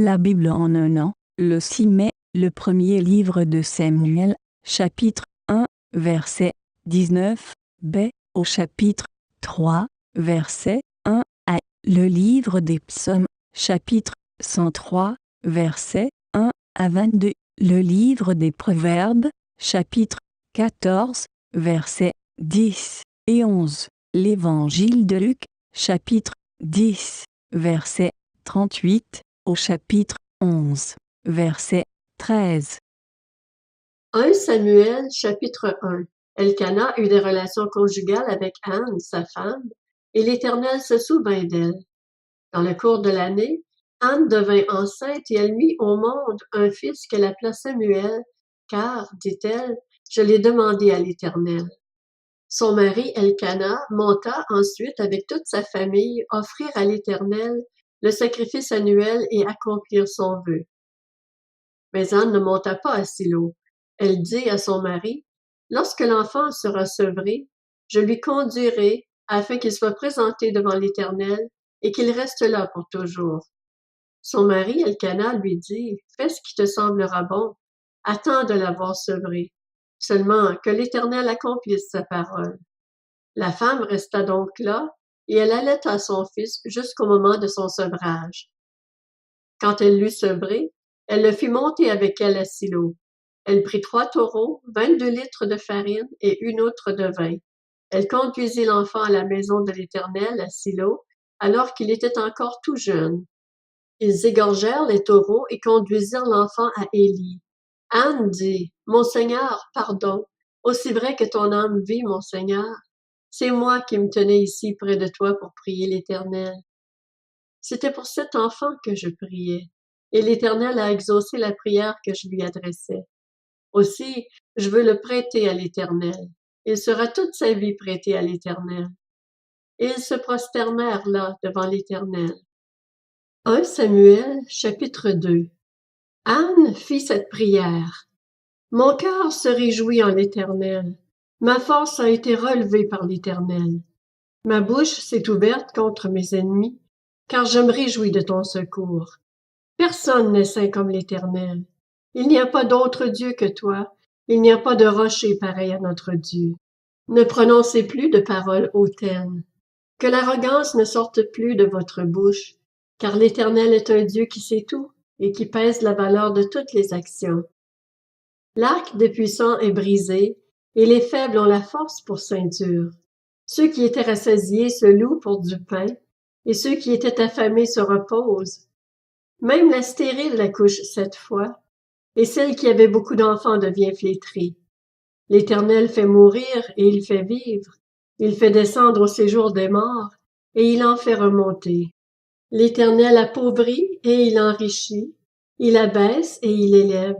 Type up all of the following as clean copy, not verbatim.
La Bible en un an, le 6 mai, le premier livre de Samuel, chapitre 1, verset 19, b, au chapitre 3, verset 1 à le livre des psaumes, chapitre 103, verset 1 à 22, le livre des proverbes, chapitre 14, verset 10 et 11, l'évangile de Luc, chapitre 10, verset 38, au chapitre 11, verset 13. 1 Samuel, chapitre 1. Elkana eut des relations conjugales avec Anne, sa femme, et l'Éternel se souvint d'elle. Dans le cours de l'année, Anne devint enceinte et elle mit au monde un fils qu'elle appela Samuel, car, dit-elle, je l'ai demandé à l'Éternel. Son mari Elkana monta ensuite avec toute sa famille offrir à l'Éternel le sacrifice annuel et accomplir son vœu. Mais Anne ne monta pas à Silo. Elle dit à son mari, « Lorsque l'enfant sera sevré, je lui conduirai afin qu'il soit présenté devant l'Éternel et qu'il reste là pour toujours. » Son mari Elkana lui dit, « Fais ce qui te semblera bon. Attends de l'avoir sevré. Seulement que l'Éternel accomplisse sa parole. » La femme resta donc là, et elle allaita son fils jusqu'au moment de son sevrage. Quand elle l'eut sevré, elle le fit monter avec elle à Silo. Elle prit 3 taureaux, 22 litres de farine et une outre de vin. Elle conduisit l'enfant à la maison de l'Éternel à Silo, alors qu'il était encore tout jeune. Ils égorgèrent les taureaux et conduisirent l'enfant à Élie. Anne dit, « Mon Seigneur, pardon, aussi vrai que ton âme vit, mon Seigneur. C'est moi qui me tenais ici près de toi pour prier l'Éternel. C'était pour cet enfant que je priais, et l'Éternel a exaucé la prière que je lui adressais. Aussi, je veux le prêter à l'Éternel. Il sera toute sa vie prêté à l'Éternel. » Et ils se prosternèrent là devant l'Éternel. 1 Samuel, chapitre 2. Anne fit cette prière. Mon cœur se réjouit en l'Éternel. Ma force a été relevée par l'Éternel. Ma bouche s'est ouverte contre mes ennemis, car je me réjouis de ton secours. Personne n'est saint comme l'Éternel. Il n'y a pas d'autre Dieu que toi. Il n'y a pas de rocher pareil à notre Dieu. Ne prononcez plus de paroles hautaines. Que l'arrogance ne sorte plus de votre bouche, car l'Éternel est un Dieu qui sait tout et qui pèse la valeur de toutes les actions. L'arc des puissants est brisé, et les faibles ont la force pour ceinture. Ceux qui étaient rassasiés se louent pour du pain, et ceux qui étaient affamés se reposent. Même la stérile accouche 7 fois, et celle qui avait beaucoup d'enfants devient flétrie. L'Éternel fait mourir et il fait vivre. Il fait descendre au séjour des morts, et il en fait remonter. L'Éternel appauvrit et il enrichit. Il abaisse et il élève.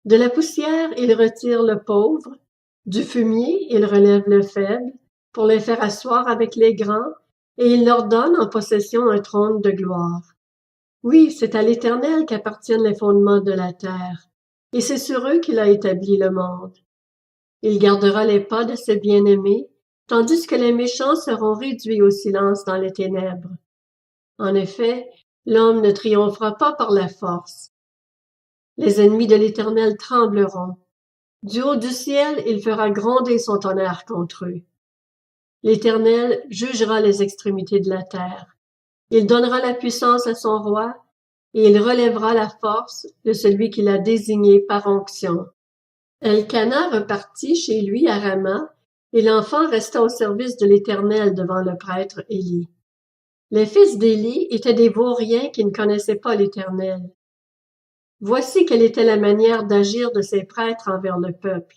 De la poussière, il retire le pauvre. Du fumier, il relève le faible, pour les faire asseoir avec les grands, et il leur donne en possession un trône de gloire. Oui, c'est à l'Éternel qu'appartiennent les fondements de la terre, et c'est sur eux qu'il a établi le monde. Il gardera les pas de ses bien-aimés, tandis que les méchants seront réduits au silence dans les ténèbres. En effet, l'homme ne triomphera pas par la force. Les ennemis de l'Éternel trembleront. Du haut du ciel, il fera gronder son tonnerre contre eux. L'Éternel jugera les extrémités de la terre. Il donnera la puissance à son roi, et il relèvera la force de celui qu'il a désigné par onction. Elkana repartit chez lui à Rama, et l'enfant resta au service de l'Éternel devant le prêtre Élie. Les fils d'Élie étaient des vauriens qui ne connaissaient pas l'Éternel. Voici quelle était la manière d'agir de ces prêtres envers le peuple.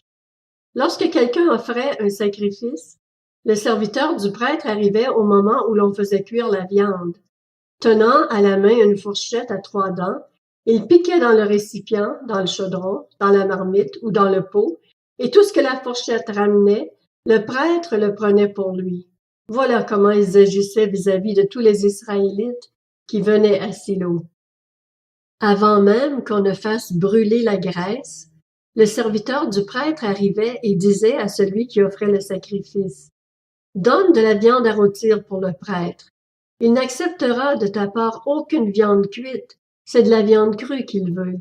Lorsque quelqu'un offrait un sacrifice, le serviteur du prêtre arrivait au moment où l'on faisait cuire la viande. Tenant à la main une fourchette à 3 dents, il piquait dans le récipient, dans le chaudron, dans la marmite ou dans le pot, et tout ce que la fourchette ramenait, le prêtre le prenait pour lui. Voilà comment ils agissaient vis-à-vis de tous les Israélites qui venaient à Silo. Avant même qu'on ne fasse brûler la graisse, le serviteur du prêtre arrivait et disait à celui qui offrait le sacrifice, « Donne de la viande à rôtir pour le prêtre. Il n'acceptera de ta part aucune viande cuite, c'est de la viande crue qu'il veut.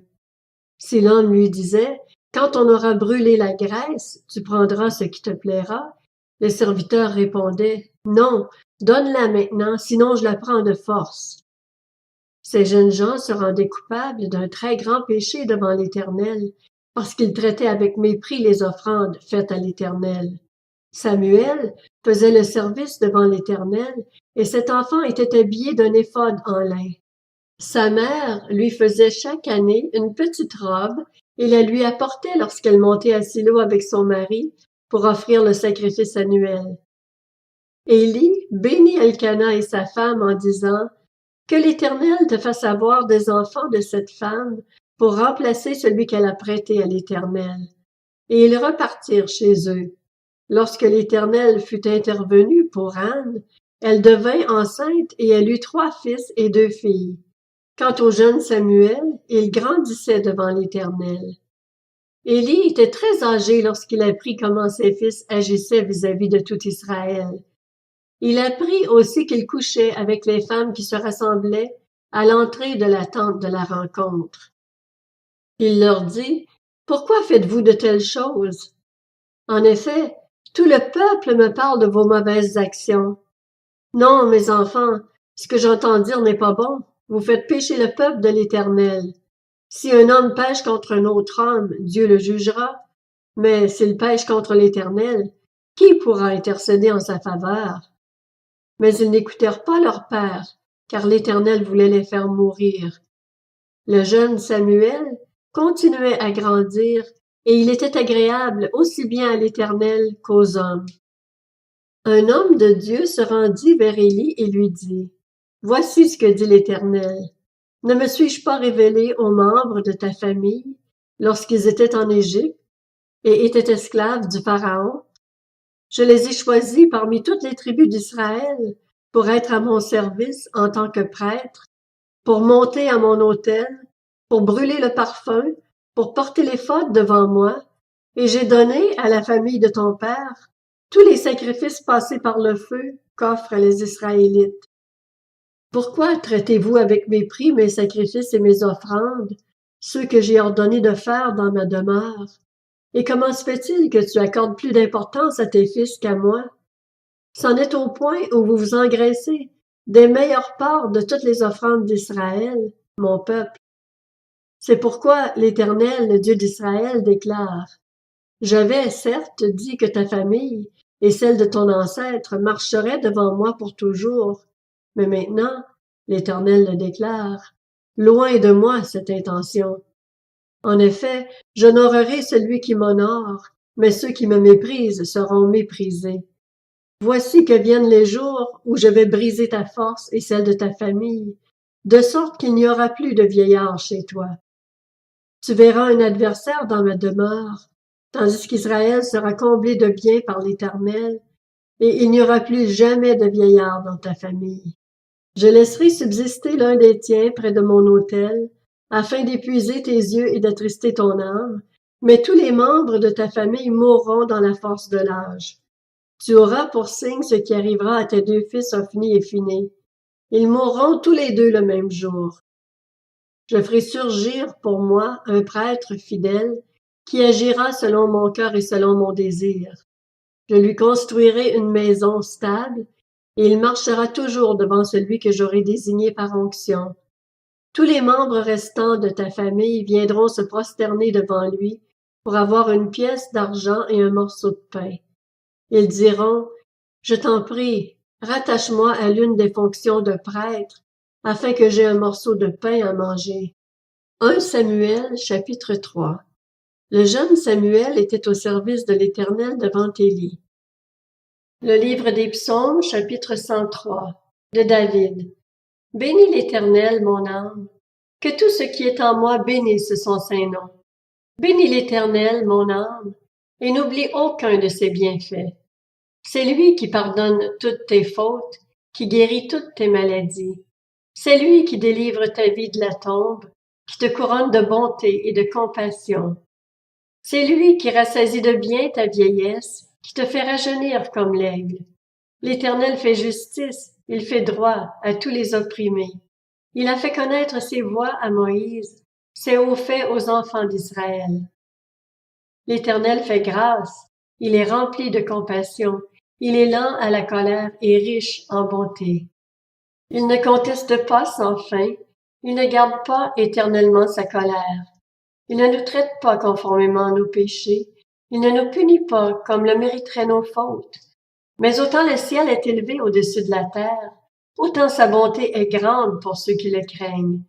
Si l'homme lui disait, quand on aura brûlé la graisse, tu prendras ce qui te plaira, le serviteur répondait, non, donne-la maintenant, sinon je la prends de force. Ces jeunes gens se rendaient coupables d'un très grand péché devant l'Éternel, parce qu'ils traitaient avec mépris les offrandes faites à l'Éternel. Samuel faisait le service devant l'Éternel, et cet enfant était habillé d'un éphod en lin. Sa mère lui faisait chaque année une petite robe et la lui apportait lorsqu'elle montait à Silo avec son mari pour offrir le sacrifice annuel. Élie bénit Elkana et sa femme en disant « Que l'Éternel te fasse avoir des enfants de cette femme pour remplacer celui qu'elle a prêté à l'Éternel. » Et ils repartirent chez eux. Lorsque l'Éternel fut intervenu pour Anne, elle devint enceinte et elle eut 3 fils et 2 filles. Quant au jeune Samuel, il grandissait devant l'Éternel. Élie était très âgé lorsqu'il apprit comment ses fils agissaient vis-à-vis de tout Israël. Il apprit aussi qu'il couchait avec les femmes qui se rassemblaient à l'entrée de la tente de la rencontre. Il leur dit, « Pourquoi faites-vous de telles choses? En effet, tout le peuple me parle de vos mauvaises actions. Non, mes enfants, ce que j'entends dire n'est pas bon. Vous faites pécher le peuple de l'Éternel. Si un homme pêche contre un autre homme, Dieu le jugera. Mais s'il pêche contre l'Éternel, qui pourra intercéder en sa faveur? » Mais ils n'écoutèrent pas leur père, car l'Éternel voulait les faire mourir. Le jeune Samuel continuait à grandir, et il était agréable aussi bien à l'Éternel qu'aux hommes. Un homme de Dieu se rendit vers Élie et lui dit, « Voici ce que dit l'Éternel. Ne me suis-je pas révélé aux membres de ta famille lorsqu'ils étaient en Égypte et étaient esclaves du Pharaon? Je les ai choisis parmi toutes les tribus d'Israël pour être à mon service en tant que prêtre, pour monter à mon autel, pour brûler le parfum, pour porter l'éphod devant moi, et j'ai donné à la famille de ton père tous les sacrifices passés par le feu qu'offrent les Israélites. Pourquoi traitez-vous avec mépris mes sacrifices et mes offrandes, ceux que j'ai ordonné de faire dans ma demeure? Et comment se fait-il que tu accordes plus d'importance à tes fils qu'à moi? C'en est au point où vous vous engraissez des meilleures parts de toutes les offrandes d'Israël, mon peuple. C'est pourquoi l'Éternel, le Dieu d'Israël, déclare, « J'avais certes dit que ta famille et celle de ton ancêtre marcheraient devant moi pour toujours, mais maintenant, l'Éternel le déclare, loin de moi cette intention. En effet, j'honorerai celui qui m'honore, mais ceux qui me méprisent seront méprisés. Voici que viennent les jours où je vais briser ta force et celle de ta famille, de sorte qu'il n'y aura plus de vieillard chez toi. Tu verras un adversaire dans ma demeure, tandis qu'Israël sera comblé de bien par l'Éternel, et il n'y aura plus jamais de vieillard dans ta famille. Je laisserai subsister l'un des tiens près de mon autel, afin d'épuiser tes yeux et d'attrister ton âme, mais tous les membres de ta famille mourront dans la force de l'âge. Tu auras pour signe ce qui arrivera à tes 2 fils Ophni et Phiné. Ils mourront tous les 2 le même jour. Je ferai surgir pour moi un prêtre fidèle qui agira selon mon cœur et selon mon désir. Je lui construirai une maison stable et il marchera toujours devant celui que j'aurai désigné par onction. Tous les membres restants de ta famille viendront se prosterner devant lui pour avoir une pièce d'argent et un morceau de pain. Ils diront, « Je t'en prie, rattache-moi à l'une des fonctions de prêtre, afin que j'aie un morceau de pain à manger. » 1 Samuel, chapitre 3. Le jeune Samuel était au service de l'Éternel devant Élie. Le livre des Psaumes, chapitre 103, de David. Bénis l'Éternel, mon âme. Que tout ce qui est en moi bénisse son saint nom. Bénis l'Éternel, mon âme, et n'oublie aucun de ses bienfaits. C'est lui qui pardonne toutes tes fautes, qui guérit toutes tes maladies. C'est lui qui délivre ta vie de la tombe, qui te couronne de bonté et de compassion. C'est lui qui rassasie de bien ta vieillesse, qui te fait rajeunir comme l'aigle. L'Éternel fait justice, il fait droit à tous les opprimés. Il a fait connaître ses voies à Moïse, ses hauts faits aux enfants d'Israël. L'Éternel fait grâce, il est rempli de compassion, il est lent à la colère et riche en bonté. Il ne conteste pas sans fin, il ne garde pas éternellement sa colère. Il ne nous traite pas conformément à nos péchés, il ne nous punit pas comme le mériteraient nos fautes. Mais autant le ciel est élevé au-dessus de la terre, autant sa bonté est grande pour ceux qui le craignent.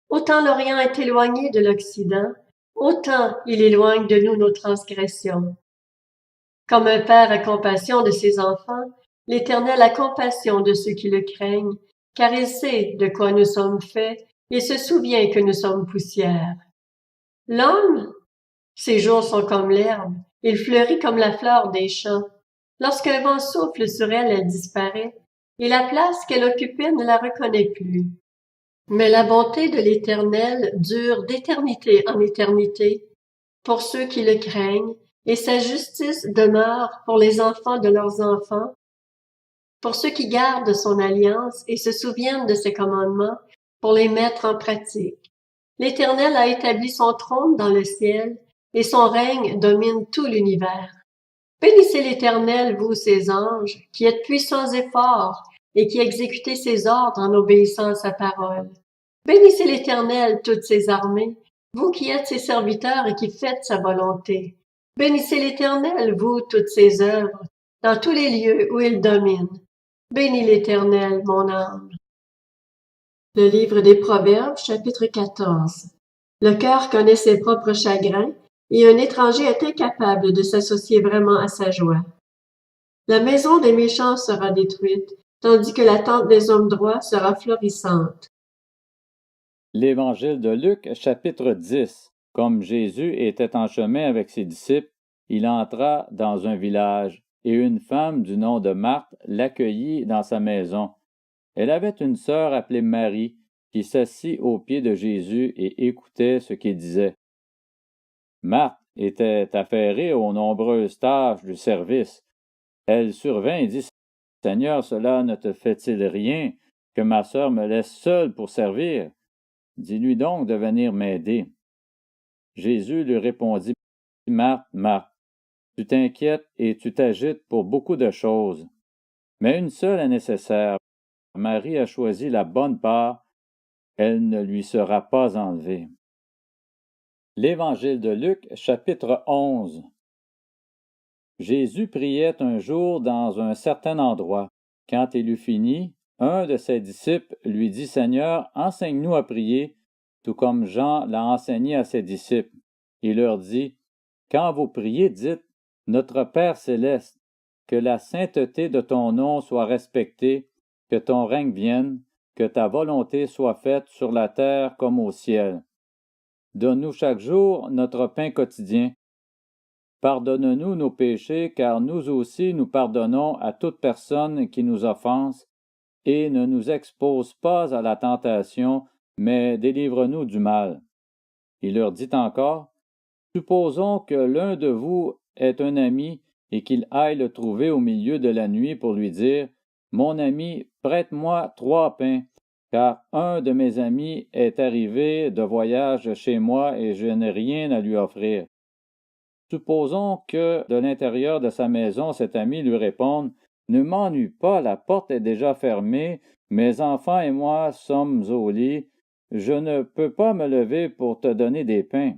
Autant l'Orient est éloigné de l'Occident, autant il éloigne de nous nos transgressions. Comme un père a compassion de ses enfants, l'Éternel a compassion de ceux qui le craignent, car il sait de quoi nous sommes faits et se souvient que nous sommes poussière. L'homme, ses jours sont comme l'herbe, il fleurit comme la fleur des champs. Lorsqu'un vent souffle sur elle, elle disparaît, et la place qu'elle occupait ne la reconnaît plus. Mais la bonté de l'Éternel dure d'éternité en éternité pour ceux qui le craignent, et sa justice demeure pour les enfants de leurs enfants, pour ceux qui gardent son alliance et se souviennent de ses commandements pour les mettre en pratique. L'Éternel a établi son trône dans le ciel, et son règne domine tout l'univers. Bénissez l'Éternel, vous ses anges, qui êtes puissants et forts, et qui exécutez ses ordres en obéissant à sa parole. Bénissez l'Éternel, toutes ses armées, vous qui êtes ses serviteurs et qui faites sa volonté. Bénissez l'Éternel, vous toutes ses œuvres, dans tous les lieux où il domine. Bénis l'Éternel, mon âme. Le livre des Proverbes, chapitre 14. Le cœur connaît ses propres chagrins, et un étranger est incapable de s'associer vraiment à sa joie. La maison des méchants sera détruite, tandis que la tente des hommes droits sera florissante. L'Évangile de Luc, chapitre 10. Comme Jésus était en chemin avec ses disciples, il entra dans un village, et une femme du nom de Marthe l'accueillit dans sa maison. Elle avait une sœur appelée Marie, qui s'assit aux pieds de Jésus et écoutait ce qu'il disait. Marthe était affairée aux nombreuses tâches du service. Elle survint et dit, « Seigneur, cela ne te fait-il rien que ma sœur me laisse seule pour servir? Dis-lui donc de venir m'aider. » Jésus lui répondit, « Marthe, Marthe, tu t'inquiètes et tu t'agites pour beaucoup de choses, mais une seule est nécessaire. Marie a choisi la bonne part, elle ne lui sera pas enlevée. » L'Évangile de Luc, chapitre 11. Jésus priait un jour dans un certain endroit. Quand il eut fini, un de ses disciples lui dit, « Seigneur, enseigne-nous à prier, tout comme Jean l'a enseigné à ses disciples. » Il leur dit, « Quand vous priez, dites, « Notre Père céleste, que la sainteté de ton nom soit respectée, que ton règne vienne, que ta volonté soit faite sur la terre comme au ciel. Donne-nous chaque jour notre pain quotidien. Pardonne-nous nos péchés, car nous aussi nous pardonnons à toute personne qui nous offense, et ne nous expose pas à la tentation, mais délivre-nous du mal. » Il leur dit encore, « Supposons que l'un de vous ait un ami et qu'il aille le trouver au milieu de la nuit pour lui dire, « Mon ami, prête-moi 3 pains, car un de mes amis est arrivé de voyage chez moi et je n'ai rien à lui offrir. » Supposons que de l'intérieur de sa maison cet ami lui réponde, « Ne m'ennuie pas, la porte est déjà fermée, mes enfants et moi sommes au lit, je ne peux pas me lever pour te donner des pains. »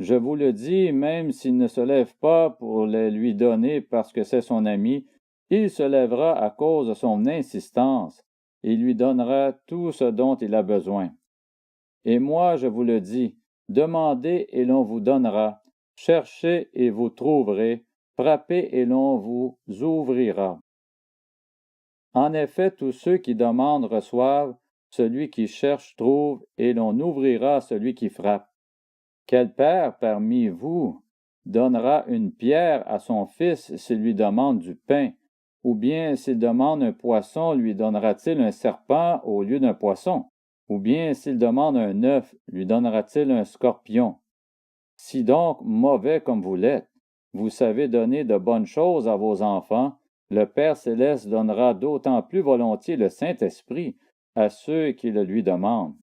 Je vous le dis, même s'il ne se lève pas pour les lui donner parce que c'est son ami, il se lèvera à cause de son insistance et lui donnera tout ce dont il a besoin. Et moi, je vous le dis, demandez et l'on vous donnera, cherchez et vous trouverez, frappez et l'on vous ouvrira. En effet, tous ceux qui demandent reçoivent, celui qui cherche trouve, et l'on ouvrira à celui qui frappe. Quel père parmi vous donnera une pierre à son fils s'il lui demande du pain, ou bien s'il demande un poisson, lui donnera-t-il un serpent au lieu d'un poisson? Ou bien s'il demande un œuf, lui donnera-t-il un scorpion? Si donc, mauvais comme vous l'êtes, vous savez donner de bonnes choses à vos enfants, le Père céleste donnera d'autant plus volontiers le Saint-Esprit à ceux qui le lui demandent.